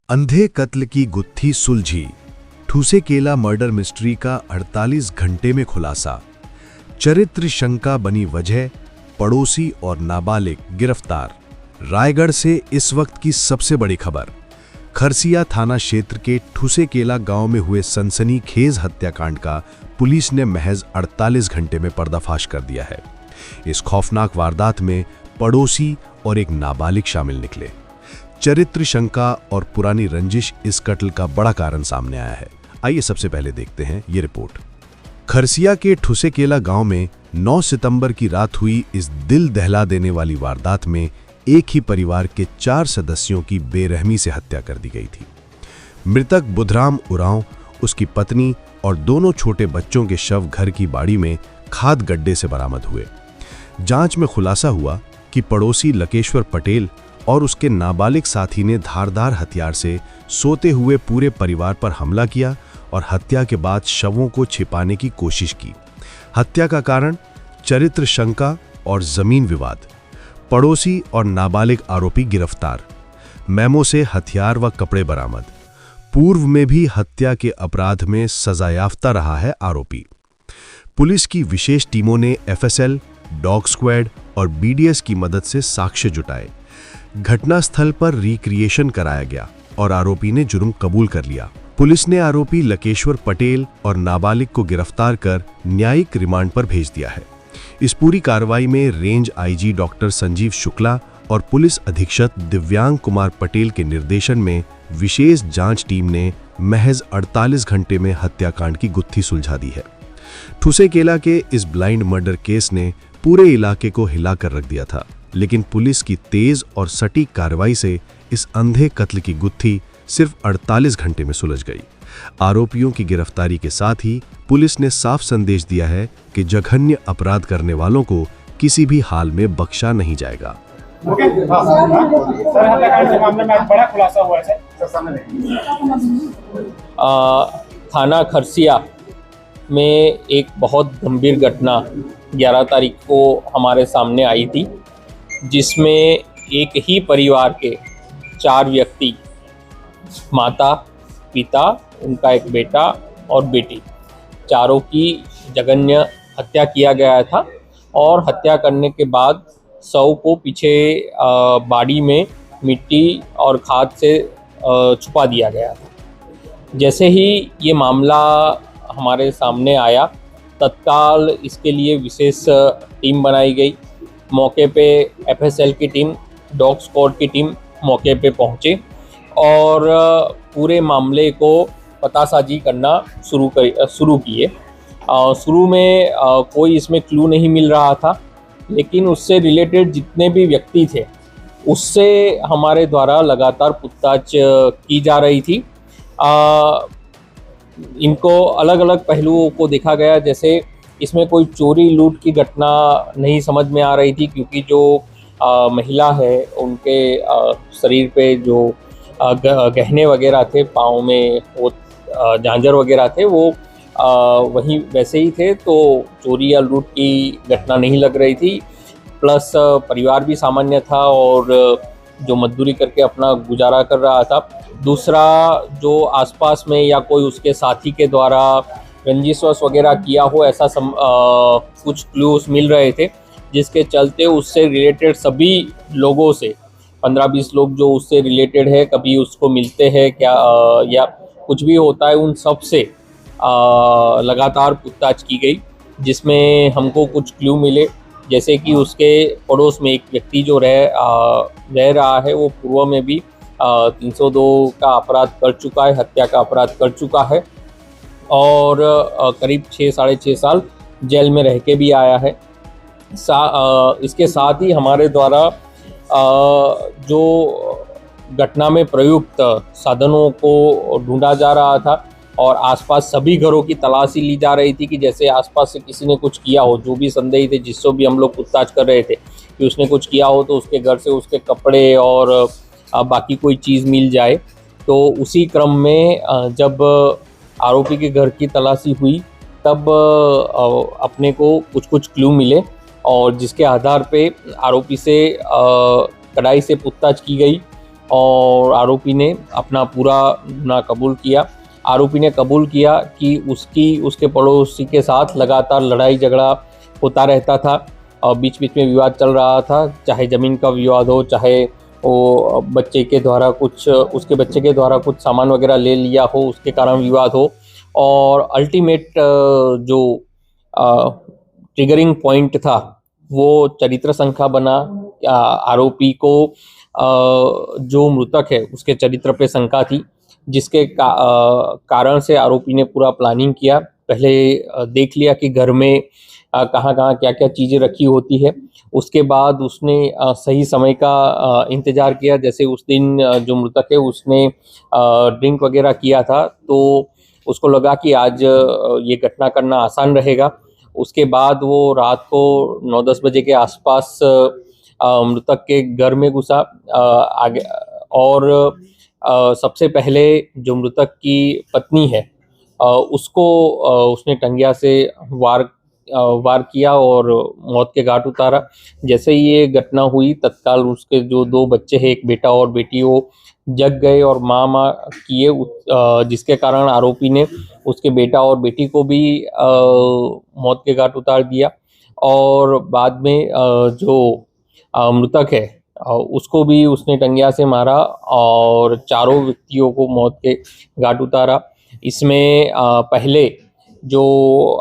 अंधे कत्ल की गुत्थी सुलझी। ठूसेकेला मर्डर मिस्ट्री का 48 घंटे में खुलासा। चरित्र शंका बनी वजह, पड़ोसी और नाबालिग गिरफ्तार। रायगढ़ से इस वक्त की सबसे बड़ी खबर। खरसिया थाना क्षेत्र के ठूसेकेला गांव में हुए सनसनीखेज हत्याकांड का पुलिस ने महज 48 घंटे में पर्दाफाश कर दिया है। इस खौफनाक वारदात में पड़ोसी और एक नाबालिग शामिल निकले। चरित्र शंका और पुरानी रंजिश इस कत्ल का बड़ा कारण सामने आया है। आइए सबसे पहले देखते हैं ये रिपोर्ट। खरसिया के ठूसेकेला गांव में 9 सितंबर की रात हुई इस दिल दहला देने वाली वारदात में एक ही परिवार के 4 सदस्यों की बेरहमी से हत्या कर दी गई थी। मृतक बुधराम उरांव, उसकी पत्नी और दोनों छोटे बच्चों के शव घर की बाड़ी में खाद गड्ढे से बरामद हुए। जांच में खुलासा हुआ कि पड़ोसी लकेश्वर पटेल और उसके नाबालिग साथी ने धारदार हथियार से सोते हुए पूरे परिवार पर हमला किया और हत्या के बाद शवों को छिपाने की कोशिश की। हत्या का कारण चरित्र शंका और जमीन विवाद। पड़ोसी और नाबालिग आरोपी गिरफ्तार। मेमो से हथियार व कपड़े बरामद। पूर्व में भी हत्या के अपराध में सजायाफ्ता रहा है आरोपी। पुलिस की विशेष टीमों ने एफएसएल, डॉग स्क्वाड और बीडीएस की मदद से साक्ष्य जुटाए। घटनास्थल पर रिक्रिएशन कराया गया और आरोपी ने जुर्म कबूल कर लिया। पुलिस ने आरोपी लकेश्वर पटेल और नाबालिग को गिरफ्तार कर न्यायिक रिमांड पर भेज दिया है। इस पूरी कार्रवाई में range IG doctor Sanjeev Shukla और पुलिस अधीक्षक दिव्यांग कुमार पटेल के निर्देशन में विशेष जांच टीम ने महज 48 घंटे में हत्याकांड की गुत्थी सुलझा दी है। ठूसेकेला के इस ब्लाइंड मर्डर केस ने पूरे इलाके को हिलाकर रख दिया था, लेकिन पुलिस की तेज और सटीक कार्रवाई से इस अंधे कत्ल की गुत्थी सिर्फ 48 घंटे में सुलझ गई। आरोपियों की गिरफ्तारी के साथ ही पुलिस ने साफ संदेश दिया है कि जघन्य अपराध करने वालों को किसी भी हाल में बख्शा नहीं जाएगा। थाना खरसिया में एक बहुत गंभीर घटना 11 तारीख को हमारे सामने आई थी, जिसमें एक ही परिवार के 4 व्यक्ति, माता, पिता, उनका एक बेटा और बेटी, चारों की जघन्य हत्या किया गया था। और हत्या करने के बाद शव को पीछे बाड़ी में मिट्टी और खाद से छुपा दिया गया था। जैसे ही ये मामला हमारे सामने आया, तत्काल इसके लिए विशेष टीम बनाई गई। मौके पे एफएसएल की टीम, डॉग स्क्वाड की टीम मौके पे पहुँचे और पूरे मामले को पतासाजी करना शुरू किए। शुरू में कोई इसमें क्लू नहीं मिल रहा था, लेकिन उससे रिलेटेड जितने भी व्यक्ति थे उससे हमारे द्वारा लगातार पूछताछ की जा रही थी। इनको अलग अलग पहलुओं को देखा गया, जैसे इसमें कोई चोरी लूट की घटना नहीं समझ में आ रही थी, क्योंकि जो महिला है उनके शरीर पे जो गहने वगैरह थे, पाँव में वो झांझर वगैरह थे, वो वहीं वैसे ही थे, तो चोरी या लूट की घटना नहीं लग रही थी। प्लस परिवार भी सामान्य था और जो मजदूरी करके अपना गुजारा कर रहा था। दूसरा, जो आसपास में या कोई उसके साथी के द्वारा रंजिश वगैरह किया हो, ऐसा कुछ क्लूज मिल रहे थे, जिसके चलते उससे रिलेटेड सभी लोगों से 15-20 लोग जो उससे रिलेटेड है, कभी उसको मिलते हैं क्या या कुछ भी होता है, उन सब से लगातार पूछताछ की गई, जिसमें हमको कुछ क्लू मिले। जैसे कि उसके पड़ोस में एक व्यक्ति जो रह रहा है, वो पूर्व में भी 302 का अपराध कर चुका है, हत्या का अपराध कर चुका है और करीब 6-6.5 साल जेल में रह के भी आया है। इसके साथ ही हमारे द्वारा जो घटना में प्रयुक्त साधनों को ढूंढा जा रहा था और आसपास सभी घरों की तलाशी ली जा रही थी कि जैसे आसपास से किसी ने कुछ किया हो। जो भी संदेही थे, जिससे भी हम लोग पूछताछ कर रहे थे कि उसने कुछ किया हो, तो उसके घर से उसके कपड़े और बाकी कोई चीज़ मिल जाए। तो उसी क्रम में जब आरोपी के घर की तलाशी हुई, तब अपने को कुछ क्लू मिले और जिसके आधार पे आरोपी से कड़ाई से पूछताछ की गई और आरोपी ने अपना पूरा गुनाह कबूल किया। आरोपी ने कबूल किया कि उसके पड़ोसी के साथ लगातार लड़ाई झगड़ा होता रहता था और बीच बीच में विवाद चल रहा था, चाहे ज़मीन का विवाद हो, चाहे वो उसके बच्चे के द्वारा कुछ सामान वगैरह ले लिया हो, उसके कारण विवाद हो। और अल्टीमेट जो ट्रिगरिंग पॉइंट था वो चरित्र शंका बना। आरोपी को जो मृतक है उसके चरित्र पे शंका थी, जिसके कारण से आरोपी ने पूरा प्लानिंग किया। पहले देख लिया कि घर में कहाँ कहाँ क्या क्या चीज़ें रखी होती है। उसके बाद उसने सही समय का इंतज़ार किया। जैसे उस दिन जो मृतक है उसने ड्रिंक वगैरह किया था, तो उसको लगा कि आज ये घटना करना आसान रहेगा। उसके बाद वो रात को 9-10 बजे के आसपास मृतक के घर में घुसा आगे, और सबसे पहले जो मृतक की पत्नी है उसको उसने टंगिया से वार किया और मौत के घाट उतारा। जैसे ही ये घटना हुई तत्काल उसके जो 2 बच्चे हैं, एक बेटा और बेटी, वो जग गए और माँ किए, जिसके कारण आरोपी ने उसके बेटा और बेटी को भी मौत के घाट उतार दिया। और बाद में जो मृतक है उसको भी उसने टंगिया से मारा और चारों व्यक्तियों को मौत के घाट उतारा। इसमें पहले जो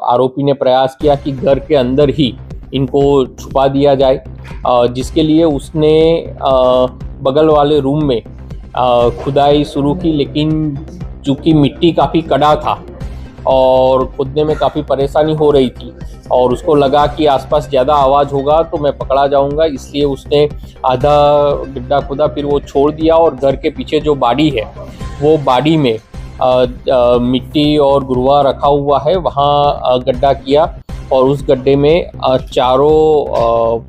आरोपी ने प्रयास किया कि घर के अंदर ही इनको छुपा दिया जाए, जिसके लिए उसने बगल वाले रूम में खुदाई शुरू की, लेकिन चूँकि मिट्टी काफ़ी कड़ा था और खुदने में काफ़ी परेशानी हो रही थी और उसको लगा कि आसपास ज़्यादा आवाज़ होगा तो मैं पकड़ा जाऊंगा, इसलिए उसने आधा गड्ढा खुदा, फिर वो छोड़ दिया और घर के पीछे जो बाड़ी है वो बाड़ी में मिट्टी और गुरुआ रखा हुआ है, वहाँ गड्ढा किया और उस गड्ढे में चारों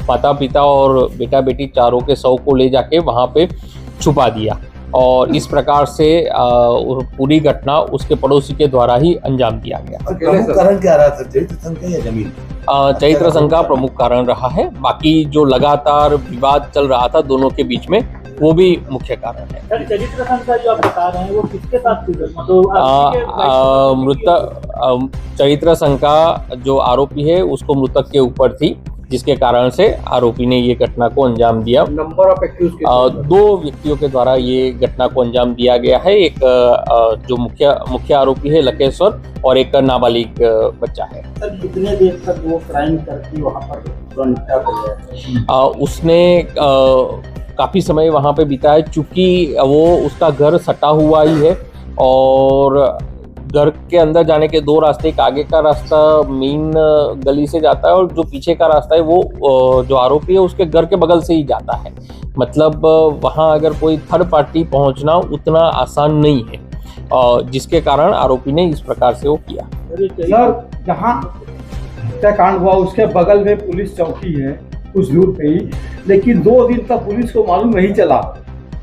माता पिता और बेटा बेटी चारों के शव को ले जाके वहाँ पे छुपा दिया। और इस प्रकार से पूरी घटना उसके पड़ोसी के द्वारा ही अंजाम दिया गया। प्रमुख कारण क्या रहा था, चरित्र शंका या जमीन? चरित्र शंका प्रमुख कारण रहा है, बाकी जो लगातार विवाद चल रहा था दोनों के बीच में वो भी मुख्य कारण है। सर, चरित्र शंका जो आप बता रहे हैं वो किसके साथ थी? मृतक चरित्र शंका जो आरोपी है उसको मृतक के ऊपर थी, जिसके कारण से आरोपी ने ये घटना को अंजाम दिया। नंबर ऑफ एक्यूज 2 व्यक्तियों के द्वारा ये घटना को अंजाम दिया गया है। एक जो मुख्य आरोपी है लकेश्वर और एक नाबालिग बच्चा है। सर, कितने देर तक वो क्राइम करती वहाँ पर निपटा गया? उसने काफ़ी समय वहाँ पे बिताया, चूँकि वो उसका घर सटा हुआ ही है और घर के अंदर जाने के 2 रास्ते, एक आगे का रास्ता मेन गली से जाता है और जो पीछे का रास्ता है वो जो आरोपी है उसके घर के बगल से ही जाता है। मतलब वहाँ अगर कोई थर्ड पार्टी पहुँचना उतना आसान नहीं है, जिसके कारण आरोपी ने इस प्रकार से वो किया। सर, जहाँ हत्याकांड हुआ उसके बगल में पुलिस चौकी है कुछ दूर पे ही, लेकिन 2 दिन तक पुलिस को मालूम नहीं चला,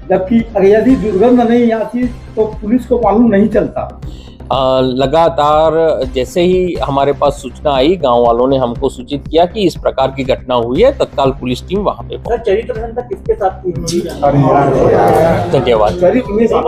जबकि अगर यदि दुर्गंध नहीं आती तो पुलिस को मालूम नहीं चलता। लगातार जैसे ही हमारे पास सूचना आई, गांव वालों ने हमको सूचित किया कि इस प्रकार की घटना हुई है, तत्काल पुलिस टीम वहां पे पहुंची। चरित्र शंका किसके साथ थी? धन्यवाद।